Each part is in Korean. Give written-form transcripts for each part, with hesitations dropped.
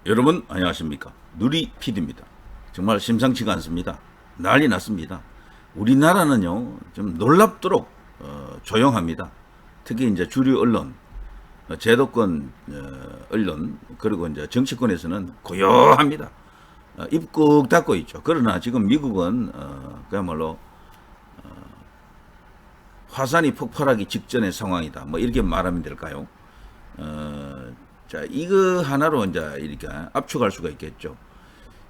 여러분 안녕하십니까. 누리 PD입니다. 정말 심상치가 않습니다. 난리 났습니다. 우리나라는요 좀 놀랍도록 조용합니다. 특히 이제 주류 언론, 제도권 언론, 그리고 이제 정치권에서는 고요합니다. 입 꾹 닫고 있죠. 그러나 지금 미국은 그야말로 화산이 폭발하기 직전의 상황이다. 뭐 이렇게 말하면 될까요? 자, 이거 하나로 이제 이렇게 압축할 수가 있겠죠.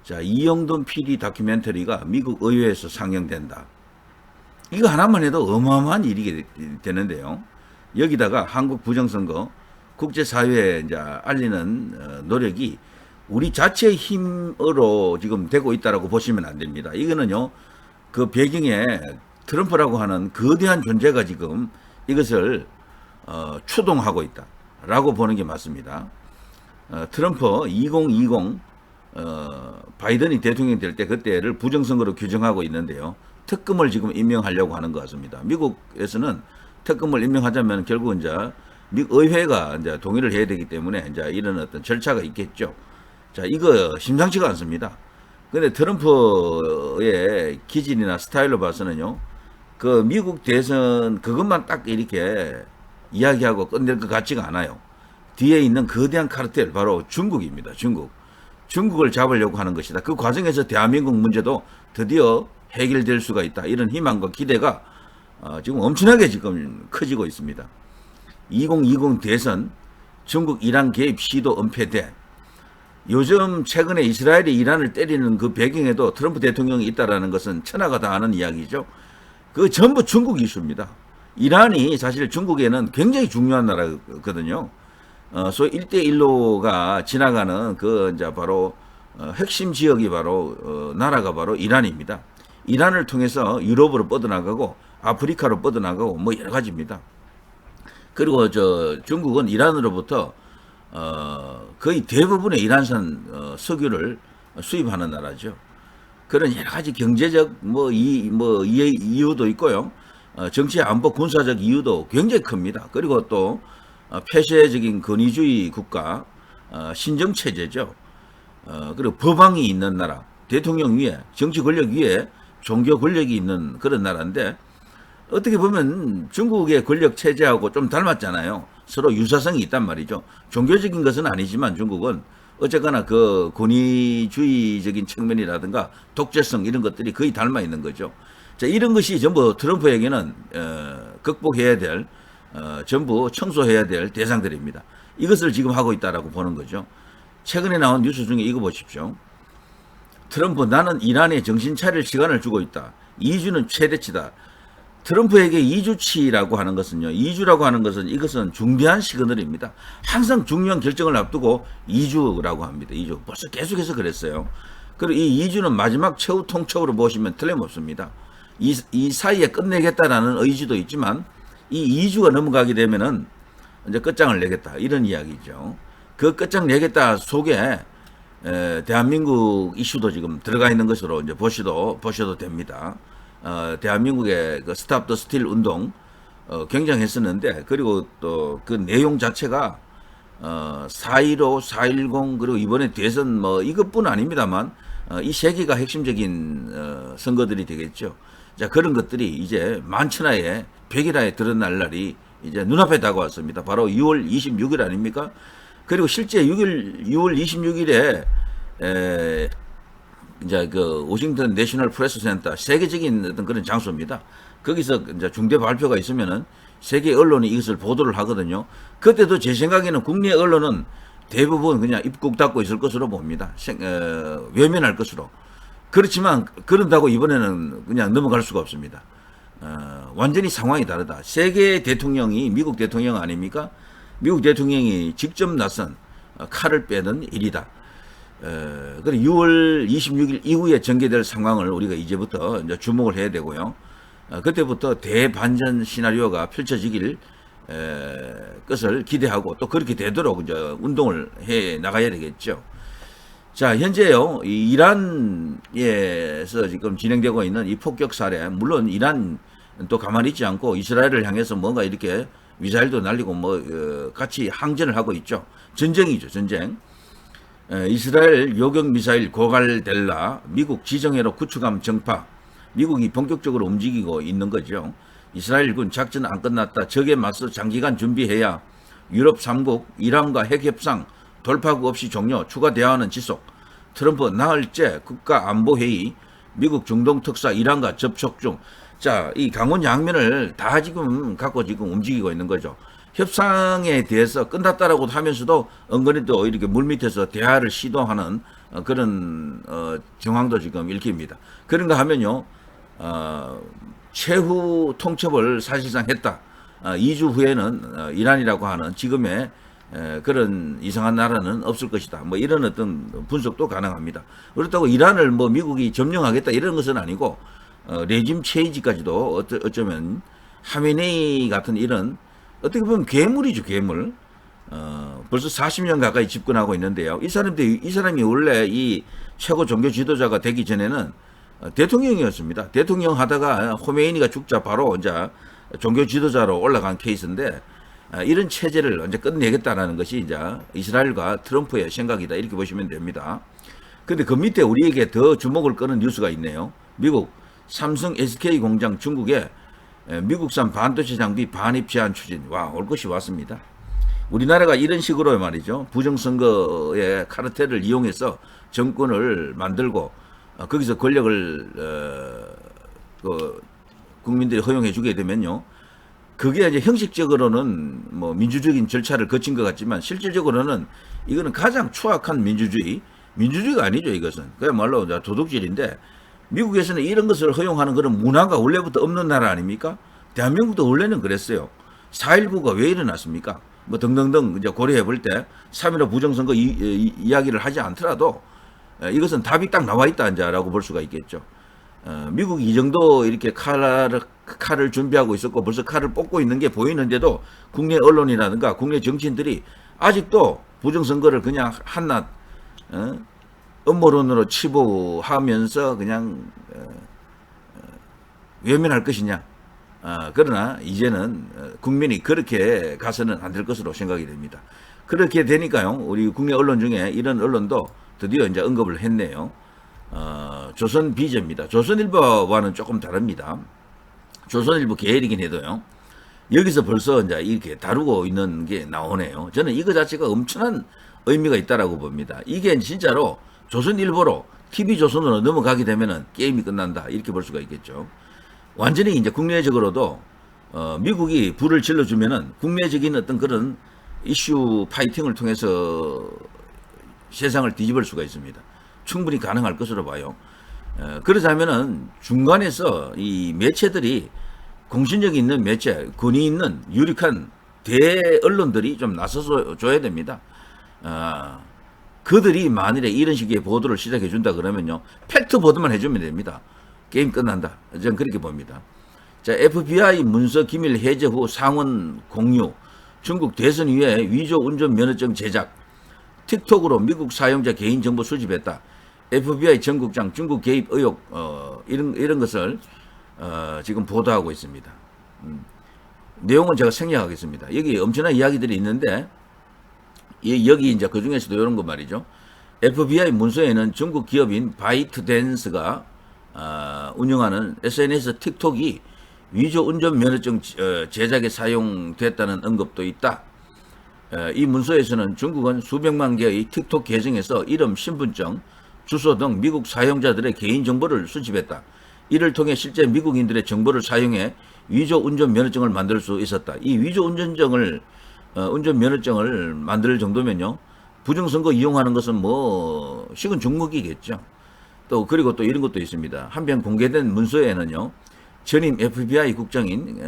자, 이영돈 PD 다큐멘터리가 미국 의회에서 상영된다. 이거 하나만 해도 어마어마한 일이 되는데요. 여기다가 한국 부정선거 국제사회에 이제 알리는 노력이 우리 자체의 힘으로 지금 되고 있다라고 보시면 안 됩니다. 이거는요, 그 배경에 트럼프라고 하는 거대한 존재가 지금 이것을 추동하고 있다라고 보는 게 맞습니다. 트럼프 2020 바이든이 대통령이 될 때 그때를 부정선거로 규정하고 있는데요. 특검을 지금 임명하려고 하는 것 같습니다. 미국에서는 특검을 임명하자면 결국 이제 미국 의회가 이제 동의를 해야 되기 때문에 이제 이런 어떤 절차가 있겠죠. 자, 이거 심상치가 않습니다. 근데 트럼프의 기질이나 스타일로 봐서는요, 그 미국 대선 그것만 딱 이렇게 이야기하고 끝낼 것 같지가 않아요. 뒤에 있는 거대한 카르텔, 바로 중국입니다. 중국을 잡으려고 하는 것이다. 그 과정에서 대한민국 문제도 드디어 해결될 수가 있다. 이런 희망과 기대가 지금 엄청나게 지금 커지고 있습니다. 2020 대선 중국 이란 개입 시도 은폐돼. 요즘 최근에 이스라엘이 이란을 때리는 그 배경에도 트럼프 대통령이 있다라는 것은 천하가 다 아는 이야기죠. 그 전부 중국 이슈입니다. 이란이 사실 중국에는 굉장히 중요한 나라거든요. 소위 1대1로가 지나가는 그 이제 바로 핵심 지역이 바로 나라가 바로 이란입니다. 이란을 통해서 유럽으로 뻗어나가고 아프리카로 뻗어나가고 뭐 여러 가지입니다. 그리고 중국은 이란으로부터 거의 대부분의 이란산 석유를 수입하는 나라죠. 그런 여러 가지 경제적 이유도 있고요. 정치 안보 군사적 이유도 굉장히 큽니다. 그리고 또 폐쇄적인 권위주의 국가, 신정체제죠. 그리고 법왕이 있는 나라, 대통령 위에, 정치 권력 위에 종교 권력이 있는 그런 나라인데, 어떻게 보면 중국의 권력 체제하고 좀 닮았잖아요. 서로 유사성이 있단 말이죠. 종교적인 것은 아니지만 중국은 어쨌거나 그 권위주의적인 측면이라든가 독재성 이런 것들이 거의 닮아 있는 거죠. 자, 이런 것이 전부 트럼프에게는 극복해야 될, 전부 청소해야 될 대상들입니다. 이것을 지금 하고 있다라고 보는 거죠. 최근에 나온 뉴스 중에 이거 보십시오. 트럼프, 나는 이란에 정신 차릴 시간을 주고 있다. 2주는 최대치다. 트럼프에게 2주치라고 하는 것은요, 2주라고 하는 것은 이것은 중대한 시그널입니다. 항상 중요한 결정을 앞두고 2주라고 합니다. 2주. 벌써 계속해서 그랬어요. 그리고 이 2주는 마지막 최후 통첩으로 보시면 틀림없습니다. 이 사이에 끝내겠다라는 의지도 있지만, 이 2주가 넘어가게 되면은 이제 끝장을 내겠다. 이런 이야기죠. 그 끝장 내겠다 속에 대한민국 이슈도 지금 들어가 있는 것으로 이제 보셔도 됩니다. 대한민국의 그 스탑 더 스틸 운동 굉장했었는데, 그리고 또 그 내용 자체가 4.15, 4.10 그리고 이번에 대선 뭐 이것뿐 아닙니다만 이 세 개가 핵심적인 선거들이 되겠죠. 자, 그런 것들이 이제 만천하에 백일하에 드러날 날이 이제 눈앞에 다가왔습니다. 바로 6월 26일 아닙니까? 그리고 실제 6월 26일에 이제 그 워싱턴 내셔널 프레스 센터, 세계적인 어떤 그런 장소입니다. 거기서 이제 중대 발표가 있으면은 세계 언론이 이것을 보도를 하거든요. 그때도 제 생각에는 국내 언론은 대부분 그냥 입국 닫고 있을 것으로 봅니다. 외면할 것으로. 그렇지만 그런다고 이번에는 그냥 넘어갈 수가 없습니다. 완전히 상황이 다르다. 세계 대통령이 미국 대통령 아닙니까? 미국 대통령이 직접 나선 칼을 빼는 일이다. 그리고 6월 26일 이후에 전개될 상황을 우리가 이제부터 이제 주목을 해야 되고요. 그때부터 대반전 시나리오가 펼쳐지길 것을 기대하고 또 그렇게 되도록 이제 운동을 해 나가야 되겠죠. 자, 현재요, 이 이란에서 지금 진행되고 있는 이 폭격 사례, 물론 이란 또 가만히 있지 않고 이스라엘을 향해서 뭔가 이렇게 미사일도 날리고 같이 항전을 하고 있죠. 전쟁이죠, 전쟁. 이스라엘 요격 미사일 고갈될라 미국 지정해로 구축함 정파. 미국이 본격적으로 움직이고 있는 거죠. 이스라엘군 작전 안 끝났다. 적에 맞서 장기간 준비해야 유럽 3국 이란과 핵협상 돌파구 없이 종료. 추가 대화는 지속. 트럼프 나흘째 국가안보회의 미국 중동특사 이란과 접촉 중. 자, 이 강원 양면을 다 지금 갖고 지금 움직이고 있는 거죠. 협상에 대해서 끝났다라고 하면서도 은근히 또 이렇게 물밑에서 대화를 시도하는 그런 정황도 지금 읽힙니다. 그런가 하면요, 최후 통첩을 사실상 했다. 2주 후에는 이란이라고 하는 지금의 그런 이상한 나라는 없을 것이다. 뭐 이런 어떤 분석도 가능합니다. 그렇다고 이란을 뭐 미국이 점령하겠다 이런 것은 아니고 레짐 체인지까지도 어쩌면 하메네이 같은 이런 어떻게 보면 괴물이죠, 괴물. 벌써 40년 가까이 집권하고 있는데요. 이 사람이 원래 이 최고 종교 지도자가 되기 전에는 대통령이었습니다. 대통령 하다가 호메이니가 죽자 바로 이제 종교 지도자로 올라간 케이스인데, 이런 체제를 언제 끝내겠다라는 것이 이제 이스라엘과 트럼프의 생각이다. 이렇게 보시면 됩니다. 근데 그 밑에 우리에게 더 주목을 끄는 뉴스가 있네요. 미국 삼성 SK 공장 중국에 미국산 반도체 장비 반입 제한 추진. 와, 올 것이 왔습니다. 우리나라가 이런 식으로 말이죠. 부정선거의 카르텔을 이용해서 정권을 만들고 거기서 권력을 국민들이 허용해 주게 되면요. 그게 이제 형식적으로는 뭐 민주적인 절차를 거친 것 같지만 실질적으로는 이거는 가장 추악한 민주주의가 아니죠. 이것은 그야말로 도둑질인데, 미국에서는 이런 것을 허용하는 그런 문화가 원래부터 없는 나라 아닙니까? 대한민국도 원래는 그랬어요. 4.19가 왜 일어났습니까? 뭐 등등등 이제 고려해 볼 때 3.15 부정선거 이야기를 하지 않더라도 이것은 답이 딱 나와 있다 이제라고 볼 수가 있겠죠. 미국이 이 정도 이렇게 칼을 준비하고 있었고 벌써 칼을 뽑고 있는 게 보이는데도 국내 언론이라든가 국내 정치인들이 아직도 부정선거를 그냥 한낱 음모론으로 치부하면서 그냥 외면할 것이냐. 그러나 이제는 국민이 그렇게 가서는 안 될 것으로 생각이 됩니다. 그렇게 되니까요, 우리 국내 언론 중에 이런 언론도 드디어 이제 언급을 했네요. 조선 비제입니다. 조선일보와는 조금 다릅니다. 조선일보 계열이긴 해도요, 여기서 벌써 이제 이렇게 다루고 있는 게 나오네요. 저는 이거 자체가 엄청난 의미가 있다라고 봅니다. 이게 진짜로 조선일보로 TV조선으로 넘어가게 되면은 게임이 끝난다. 이렇게 볼 수가 있겠죠. 완전히 이제 국내적으로도, 미국이 불을 질러주면은 국내적인 어떤 그런 이슈 파이팅을 통해서 세상을 뒤집을 수가 있습니다. 충분히 가능할 것으로 봐요. 그러자면은 중간에서 이 매체들이 공신력이 있는 매체, 권위 있는 유력한 대언론들이 좀 나서서 줘야 됩니다. 그들이 만일에 이런 식의 보도를 시작해 준다 그러면요, 팩트 보도만 해주면 됩니다. 게임 끝난다. 저는 그렇게 봅니다. 자, FBI 문서 기밀 해제 후 상원 공유, 중국 대선 이후에 위조 운전 면허증 제작, 틱톡으로 미국 사용자 개인정보 수집했다. FBI 전국장 중국 개입 의혹, 이런 것을 지금 보도하고 있습니다. 내용은 제가 생략하겠습니다. 여기 엄청난 이야기들이 있는데, 여기 이제 그 중에서도 이런 거 말이죠. FBI 문서에는 중국 기업인 바이트댄스가 운영하는 SNS 틱톡이 위조 운전 면허증 제작에 사용됐다는 언급도 있다. 이 문서에서는 중국은 수백만 개의 틱톡 계정에서 이름, 신분증, 주소 등 미국 사용자들의 개인정보를 수집했다. 이를 통해 실제 미국인들의 정보를 사용해 위조 운전 면허증을 만들 수 있었다. 이 위조 운전 면허증을 만들 정도면요, 부정선거 이용하는 것은 뭐 식은 죽먹이겠죠. 또 그리고 또 이런 것도 있습니다. 한편 공개된 문서에는요, 전임 FBI 국장인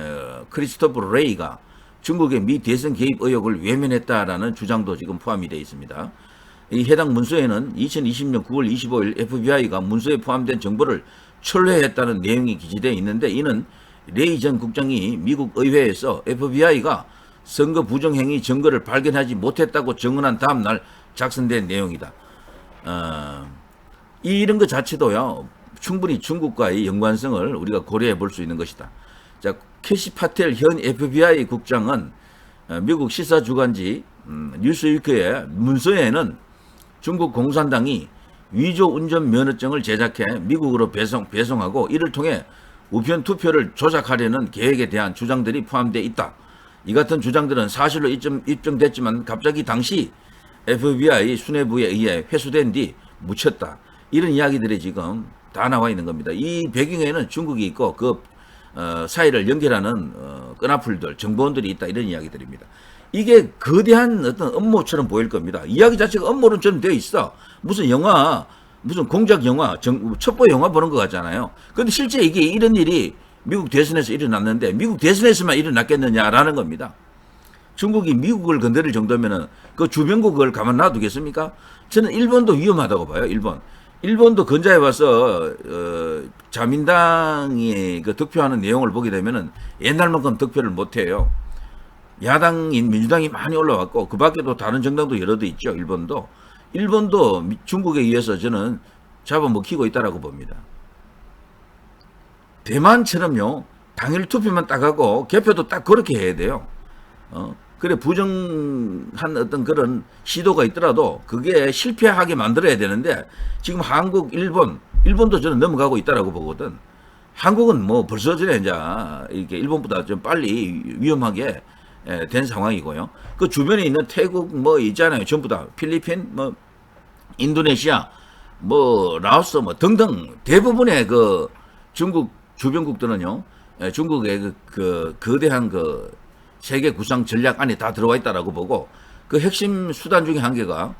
크리스토퍼 레이가 중국의 미 대선 개입 의혹을 외면했다라는 주장도 지금 포함이 되어 있습니다. 이 해당 문서에는 2020년 9월 25일 FBI가 문서에 포함된 정보를 철회했다는 내용이 기재되어 있는데, 이는 레이 전 국장이 미국 의회에서 FBI가 선거 부정행위 증거를 발견하지 못했다고 증언한 다음 날 작성된 내용이다. 이런 것 자체도요, 충분히 중국과의 연관성을 우리가 고려해 볼 수 있는 것이다. 자, 캐시 파텔 현 FBI 국장은 미국 시사주간지 뉴스위크의 문서에는 중국 공산당이 위조 운전 면허증을 제작해 미국으로 배송하고 이를 통해 우편 투표를 조작하려는 계획에 대한 주장들이 포함되어 있다. 이 같은 주장들은 사실로 입증됐지만 갑자기 당시 FBI 수뇌부에 의해 회수된 뒤 묻혔다. 이런 이야기들이 지금 다 나와 있는 겁니다. 이 배경에는 중국이 있고 그 사이를 연결하는 끈앞풀들, 정보원들이 있다. 이런 이야기들입니다. 이게 거대한 어떤 음모처럼 보일 겁니다. 이야기 자체가 음모론처럼 되어 있어. 무슨 영화, 무슨 공작 영화, 첩보 영화 보는 것 같잖아요. 근데 실제 이게 이런 일이 미국 대선에서 일어났는데 미국 대선에서만 일어났겠느냐라는 겁니다. 중국이 미국을 건드릴 정도면은 그 주변국을 가만 놔두겠습니까? 저는 일본도 위험하다고 봐요. 일본도 건자해봐서 자민당이 그 득표하는 내용을 보게 되면은 옛날만큼 득표를 못해요. 야당인 민주당이 많이 올라왔고 그 밖에도 다른 정당도 여러 대 있죠. 일본도 중국에 의해서 저는 잡아먹히고 있다라고 봅니다. 대만처럼요. 당일 투표만 딱 하고 개표도 딱 그렇게 해야 돼요. 그래 부정한 어떤 그런 시도가 있더라도 그게 실패하게 만들어야 되는데 지금 한국, 일본도 저는 넘어가고 있다라고 보거든. 한국은 뭐 벌써 전에 이제 이렇게 일본보다 좀 빨리 위험하게 된 상황이고요. 그 주변에 있는 태국 뭐 있잖아요. 전부 다 필리핀, 뭐 인도네시아, 뭐 라오스 뭐 등등 대부분의 그 중국 주변국들은요. 중국의 그 거대한 그 세계 구상 전략 안에 다 들어와 있다라고 보고 그 핵심 수단 중에 한 개가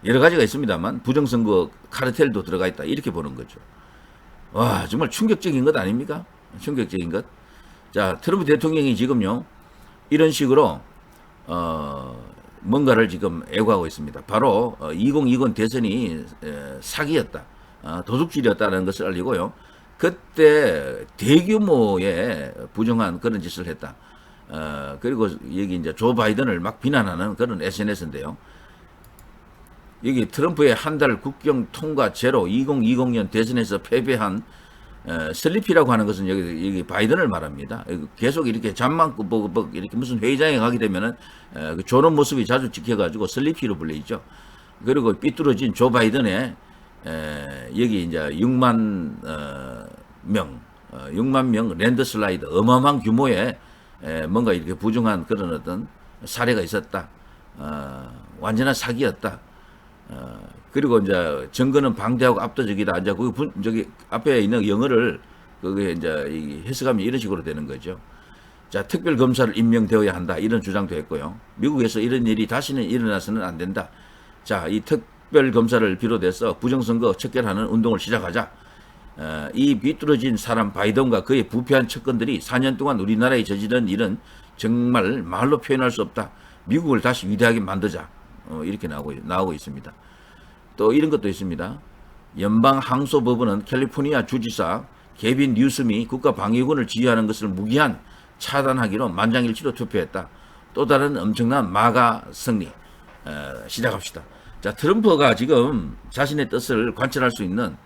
여러 가지가 있습니다만 부정선거 카르텔도 들어가 있다 이렇게 보는 거죠. 와 정말 충격적인 것 아닙니까? 충격적인 것. 자 트럼프 대통령이 지금요 이런 식으로 뭔가를 지금 애고하고 있습니다. 바로 2020 대선이 사기였다, 도둑질이었다는 것을 알리고요. 그때 대규모의 부정한 그런 짓을 했다. 그리고 여기 이제 조 바이든을 막 비난하는 그런 SNS인데요. 여기 트럼프의 한 달 국경 통과 제로 2020년 대선에서 패배한 슬리피라고 하는 것은 여기 바이든을 말합니다. 계속 이렇게 잠만 끄벅끄벅 이렇게 무슨 회의장에 가게 되면은 저런 모습이 자주 찍혀가지고 슬리피로 불리죠. 그리고 삐뚤어진 조 바이든의 여기 이제 6만 명 랜드슬라이드 어마어마한 규모의 뭔가 이렇게 부정한 그런 어떤 사례가 있었다. 완전한 사기였다. 그리고 이제 증거는 방대하고 압도적이다. 이제 저기 앞에 있는 영어를 그게 이제 해석하면 이런 식으로 되는 거죠. 자, 특별 검사를 임명되어야 한다. 이런 주장도 했고요. 미국에서 이런 일이 다시는 일어나서는 안 된다. 자, 이 특별 검사를 비롯해서 부정선거 척결하는 운동을 시작하자. 이 비뚤어진 사람 바이든과 그의 부패한 측근들이 4년 동안 우리나라에 저지른 일은 정말 말로 표현할 수 없다. 미국을 다시 위대하게 만들자. 이렇게 나오고 있습니다. 또 이런 것도 있습니다. 연방항소법원은 캘리포니아 주지사 게빈 뉴섬이 국가방위군을 지휘하는 것을 무기한 차단하기로 만장일치로 투표했다. 또 다른 엄청난 마가 승리. 시작합시다. 자, 트럼프가 지금 자신의 뜻을 관철할 수 있는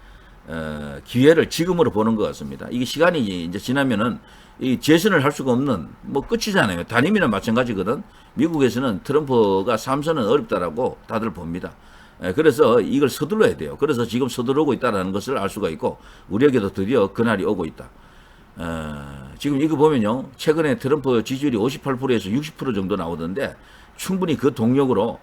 기회를 지금으로 보는 것 같습니다. 이게 시간이 이제 지나면은 이 재선을 할 수가 없는 뭐 끝이잖아요. 단임이나 마찬가지거든. 미국에서는 트럼프가 3선은 어렵다라고 다들 봅니다. 그래서 이걸 서둘러야 돼요. 그래서 지금 서두르고 있다는 것을 알 수가 있고 우리에게도 드디어 그날이 오고 있다. 지금 이거 보면요. 최근에 트럼프 지지율이 58%에서 60% 정도 나오던데 충분히 그 동력으로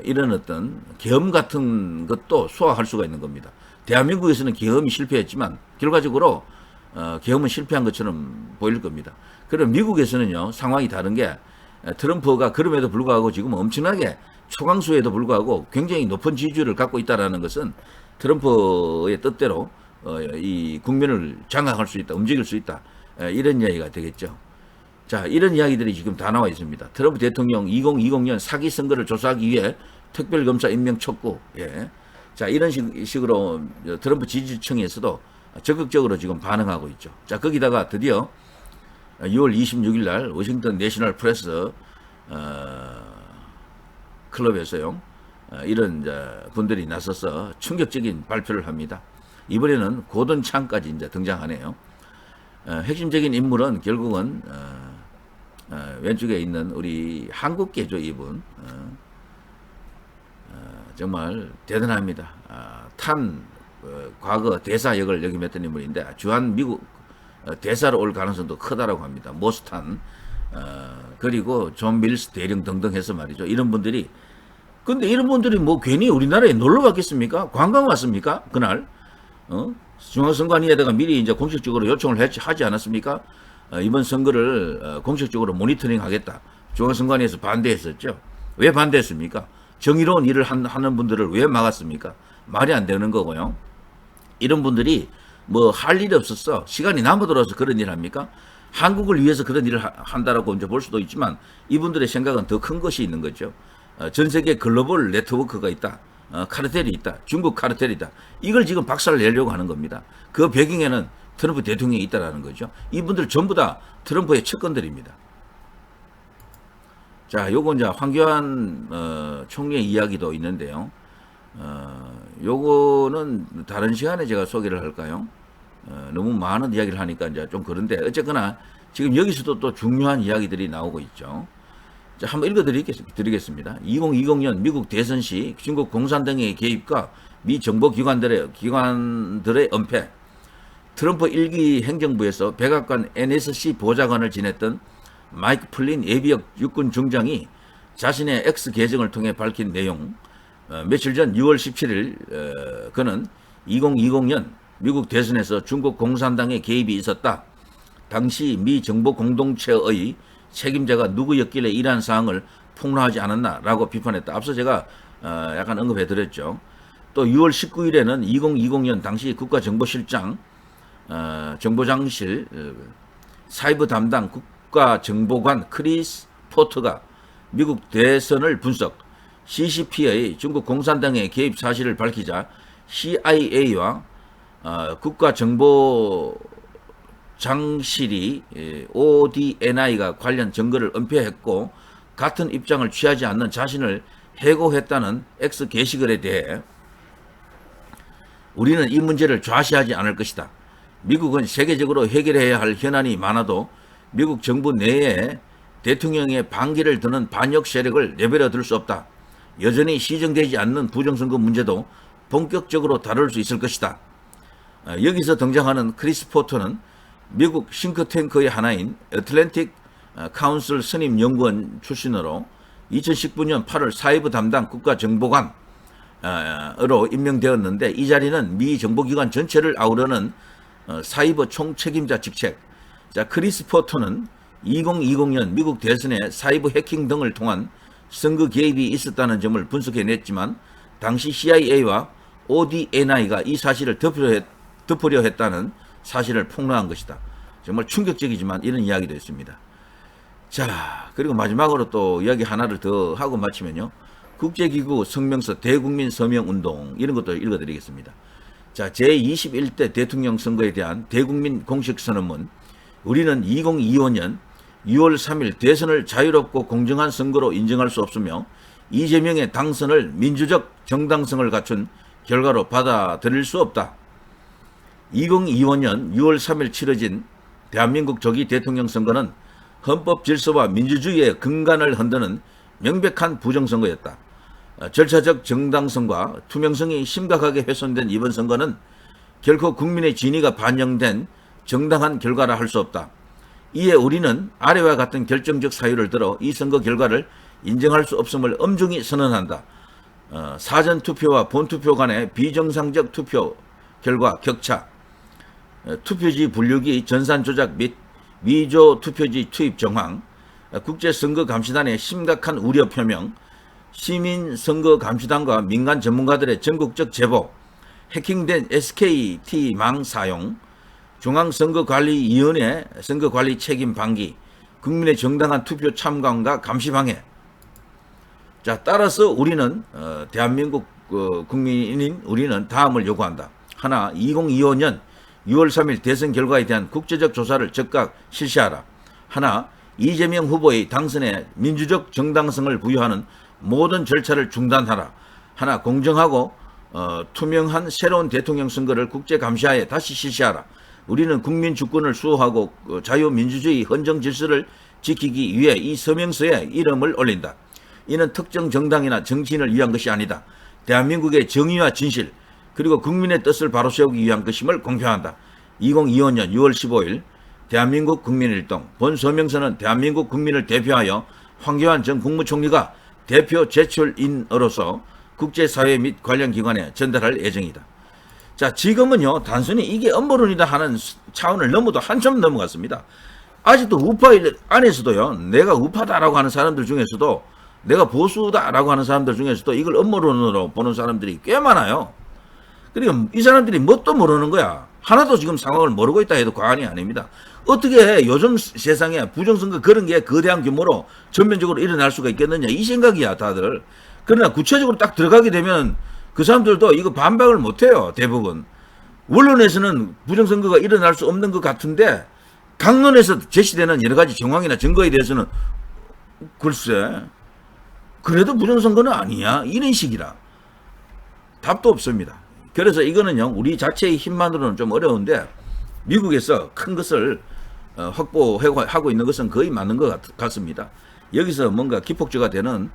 이런 어떤 계엄 같은 것도 소화할 수가 있는 겁니다. 대한민국에서는 계엄이 실패했지만 결과적으로 계엄은 실패한 것처럼 보일 겁니다. 그럼 미국에서는요. 상황이 다른 게 트럼프가 그럼에도 불구하고 지금 엄청나게 초강수에도 불구하고 굉장히 높은 지지율을 갖고 있다는 것은 트럼프의 뜻대로 이 국면을 장악할 수 있다, 움직일 수 있다, 이런 이야기가 되겠죠. 자, 이런 이야기들이 지금 다 나와 있습니다. 트럼프 대통령 2020년 사기 선거를 조사하기 위해 특별검사 임명 촉구. 예. 자, 이런 식으로 트럼프 지지층에서도 적극적으로 지금 반응하고 있죠. 자, 거기다가 드디어 6월 26일 날 워싱턴 내셔널 프레스 클럽에서요. 이런 분들이 나서서 충격적인 발표를 합니다. 이번에는 고든 창까지 이제 등장하네요. 핵심적인 인물은 결국은 왼쪽에 있는 우리 한국계죠, 이분. 정말 대단합니다. 과거 대사 역을 역임했던 인물인데 주한 미국 대사로 올 가능성도 크다라고 합니다. 모스탄 그리고 존 밀스 대령 등등 해서 말이죠. 이런 분들이 근데 이런 분들이 뭐 괜히 우리나라에 놀러 왔겠습니까? 관광 왔습니까? 그날 중앙선관위에다가 미리 이제 공식적으로 요청을 하지 않았습니까? 이번 선거를 공식적으로 모니터링하겠다. 중앙선관위에서 반대했었죠. 왜 반대했습니까? 정의로운 일을 하는 분들을 왜 막았습니까? 말이 안 되는 거고요. 이런 분들이 뭐 할 일이 없었어. 시간이 남아돌아서 그런 일을 합니까? 한국을 위해서 그런 일을 한다라고 이제 볼 수도 있지만 이분들의 생각은 더 큰 것이 있는 거죠. 전 세계 글로벌 네트워크가 있다. 카르텔이 있다. 중국 카르텔이 있다. 이걸 지금 박살을 내려고 하는 겁니다. 그 배경에는 트럼프 대통령이 있다라는 거죠. 이분들 전부 다 트럼프의 측근들입니다. 자, 요거 이제 황교안 총리의 이야기도 있는데요. 요거는 다른 시간에 제가 소개를 할까요? 너무 많은 이야기를 하니까 이제 좀 그런데 어쨌거나 지금 여기서도 또 중요한 이야기들이 나오고 있죠. 자, 한번 읽어드리겠습니다. 2020년 미국 대선 시 중국 공산당의 개입과 미 정보기관들의 은폐, 트럼프 1기 행정부에서 백악관 NSC 보좌관을 지냈던 마이크 플린 예비역 육군 중장이 자신의 X 계정을 통해 밝힌 내용, 며칠 전 6월 17일 그는 2020년 미국 대선에서 중국 공산당의 개입이 있었다. 당시 미 정보 공동체의 책임자가 누구였길래 이러한 사항을 폭로하지 않았나라고 비판했다. 앞서 제가 약간 언급해 드렸죠. 또 6월 19일에는 2020년 당시 국가정보실장 정보장실 사이버 담당 국가정보관 크리스 포터가 미국 대선을 분석, CCP의 중국 공산당의 개입 사실을 밝히자 CIA와 국가정보장실이 ODNI가 관련 증거를 은폐했고 같은 입장을 취하지 않는 자신을 해고했다는 X 게시글에 대해 우리는 이 문제를 좌시하지 않을 것이다. 미국은 세계적으로 해결해야 할 현안이 많아도 미국 정부 내에 대통령의 반기를 드는 반역 세력을 내버려 둘 수 없다. 여전히 시정되지 않는 부정선거 문제도 본격적으로 다룰 수 있을 것이다. 여기서 등장하는 크리스 포터는 미국 싱크탱크의 하나인 애틀랜틱 카운슬 선임 연구원 출신으로 2019년 8월 사이버 담당 국가정보관으로 임명되었는데 이 자리는 미 정보기관 전체를 아우르는 사이버 총책임자 직책. 자, 크리스 포터는 2020년 미국 대선에 사이버 해킹 등을 통한 선거 개입이 있었다는 점을 분석해냈지만 당시 CIA와 ODNI가 이 사실을 덮으려 했다는 사실을 폭로한 것이다. 정말 충격적이지만 이런 이야기도 있습니다. 자, 그리고 마지막으로 또 이야기 하나를 더 하고 마치면요. 국제기구 성명서 대국민 서명운동 이런 것도 읽어드리겠습니다. 자, 제21대 대통령 선거에 대한 대국민 공식선언문. 우리는 2025년 6월 3일 대선을 자유롭고 공정한 선거로 인정할 수 없으며 이재명의 당선을 민주적 정당성을 갖춘 결과로 받아들일 수 없다. 2025년 6월 3일 치러진 대한민국 조기 대통령 선거는 헌법 질서와 민주주의의 근간을 흔드는 명백한 부정선거였다. 절차적 정당성과 투명성이 심각하게 훼손된 이번 선거는 결코 국민의 진의가 반영된 정당한 결과라 할 수 없다. 이에 우리는 아래와 같은 결정적 사유를 들어 이 선거 결과를 인정할 수 없음을 엄중히 선언한다. 사전투표와 본투표 간의 비정상적 투표 결과 격차, 투표지 분류기 전산 조작 및 미조 투표지 투입 정황, 국제선거감시단의 심각한 우려 표명, 시민선거감시단과 민간 전문가들의 전국적 제보, 해킹된 SKT망 사용, 중앙선거관리위원회 선거관리 책임 방기, 국민의 정당한 투표 참관과 감시 방해. 자, 따라서 우리는 대한민국 국민인 우리는 다음을 요구한다. 하나, 2025년 6월 3일 대선 결과에 대한 국제적 조사를 즉각 실시하라. 하나, 이재명 후보의 당선에 민주적 정당성을 부여하는 모든 절차를 중단하라. 하나, 공정하고 투명한 새로운 대통령 선거를 국제감시하에 다시 실시하라. 우리는 국민 주권을 수호하고 자유민주주의 헌정 질서를 지키기 위해 이 서명서에 이름을 올린다. 이는 특정 정당이나 정치인을 위한 것이 아니다. 대한민국의 정의와 진실 그리고 국민의 뜻을 바로 세우기 위한 것임을 공표한다. 2025년 6월 15일 대한민국 국민일동 본 서명서는 대한민국 국민을 대표하여 황교안 전 국무총리가 대표 제출인으로서 국제사회 및 관련 기관에 전달할 예정이다. 자, 지금은요, 단순히 이게 음모론이다 하는 차원을 넘어도 한참 넘어갔습니다. 아직도 우파 안에서도요, 내가 우파다라고 하는 사람들 중에서도, 내가 보수다라고 하는 사람들 중에서도 이걸 음모론으로 보는 사람들이 꽤 많아요. 그러니까 이 사람들이 뭣도 모르는 거야. 하나도 지금 상황을 모르고 있다 해도 과언이 아닙니다. 어떻게 요즘 세상에 부정선거 그런 게 거대한 규모로 전면적으로 일어날 수가 있겠느냐, 이 생각이야, 다들. 그러나 구체적으로 딱 들어가게 되면 그 사람들도 이거 반박을 못해요, 대부분. 원론에서는 부정선거가 일어날 수 없는 것 같은데 강론에서 제시되는 여러 가지 정황이나 증거에 대해서는 글쎄, 그래도 부정선거는 아니야, 이런 식이라 답도 없습니다. 그래서 이거는요, 우리 자체의 힘만으로는 좀 어려운데 미국에서 큰 것을 확보하고 있는 것은 거의 맞는 것 같습니다. 여기서 뭔가 기폭제가 되는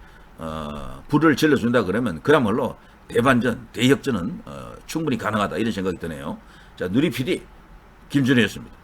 불을 질러준다 그러면 그야말로 대반전, 대역전은 충분히 가능하다, 이런 생각이 드네요. 자, 누리 PD 김준혜였습니다.